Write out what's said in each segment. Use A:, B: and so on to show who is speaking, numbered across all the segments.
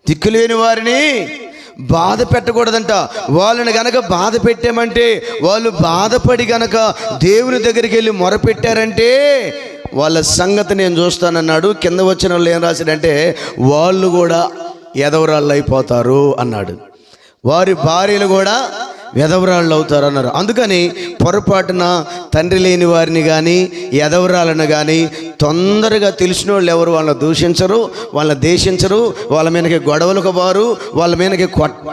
A: దిక్కులేని వారిని బాధ పెట్టకూడదంట. వాళ్ళని గనక బాధ పెట్టామంటే, వాళ్ళు బాధపడి గనక దేవుని దగ్గరికి వెళ్ళి మొరపెట్టారంటే వాళ్ళ సంగతి నేను చూస్తానన్నాడు. కింద వచ్చిన వాళ్ళు ఏం రాశాడంటే, వాళ్ళు కూడా ఎదవరాళ్ళు అయిపోతారు అన్నాడు. వారి భార్యలు కూడా ఎదవరాళ్ళు అవుతారు అన్నారు. అందుకని పొరపాటున తండ్రి లేని వారిని కానీ ఎదవరాలను కానీ తొందరగా తెలిసిన వాళ్ళు ఎవరు వాళ్ళని దూషించరు, వాళ్ళని దేశించరు, వాళ్ళ మీదకి గొడవలకు వారు, వాళ్ళ మీదకి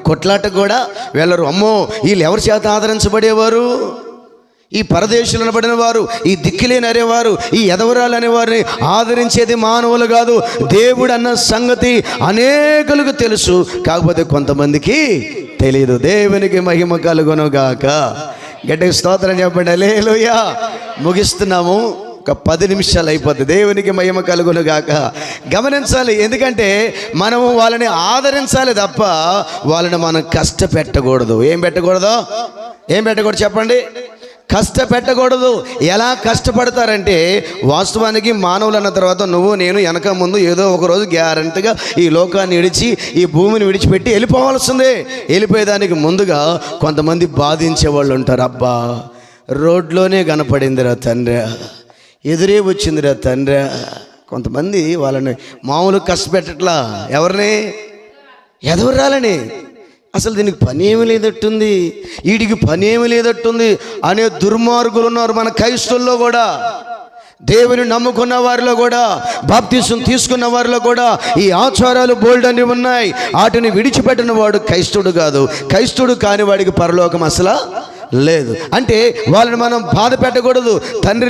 A: కొట్లాటకు కూడా వెళ్ళరు. అమ్మో వీళ్ళు ఎవరి చేత ఆదరించబడేవారు? ఈ పరదేశులను పడిన వారు, ఈ దిక్కులేని అనేవారు, ఈ ఎదవరాలు అనేవారిని ఆదరించేది మానవులు కాదు, దేవుడు అన్న సంగతి అనేకులకు తెలుసు. కాకపోతే కొంతమందికి తెలియదు. దేవునికి మహిమ కలుగునుగాక. గట్టిగా స్తోత్రం చెప్పండి. హల్లెలూయా. ముగిస్తున్నాము. ఒక 10 నిమిషాలు అయిపోతుంది. దేవునికి మహిమ కలుగునుగాక. గమనించాలి, ఎందుకంటే మనము వాళ్ళని ఆదరించాలి తప్ప వాళ్ళని మనం కష్టపెట్టకూడదు. ఏం పెట్టకూడదు చెప్పండి. కష్టపెట్టకూడదు. ఎలా కష్టపడతారంటే, వాస్తవానికి మానవులు అన్న తర్వాత నువ్వు నేను వెనక ముందు ఏదో ఒక రోజు గ్యారంటీగా ఈ లోకాన్ని విడిచి ఈ భూమిని విడిచిపెట్టి వెళ్ళిపోవాల్సిందే. వెళ్ళిపోయేదానికి ముందుగా కొంతమంది బాధించే వాళ్ళు ఉంటారు. అబ్బా రోడ్లోనే కనపడిందిరా తండ్రి, ఎదురే వచ్చిందిరా తండ్రి. కొంతమంది వాళ్ళని మామూలు కష్టపెట్టట్లా. ఎవరిని? ఎదవరాలని. అసలు దీనికి పని ఏమి లేదట్టుంది, వీడికి పని ఏమి లేదట్టుంది అనే దుర్మార్గులు ఉన్నారు మన క్రైస్తవుల్లో కూడా. దేవుని నమ్ముకున్న వారిలో కూడా, బాప్తిసం తీసుకున్న వారిలో కూడా ఈ ఆచారాలు బోల్డ్ అని ఉన్నాయి. వాటిని విడిచిపెట్టిన వాడు క్రైస్తవుడు కాదు. క్రైస్తవుడు కాని వాడికి పరలోకం అసలు లేదు. అంటే వాళ్ళని మనం బాధ పెట్టకూడదు. తండ్రి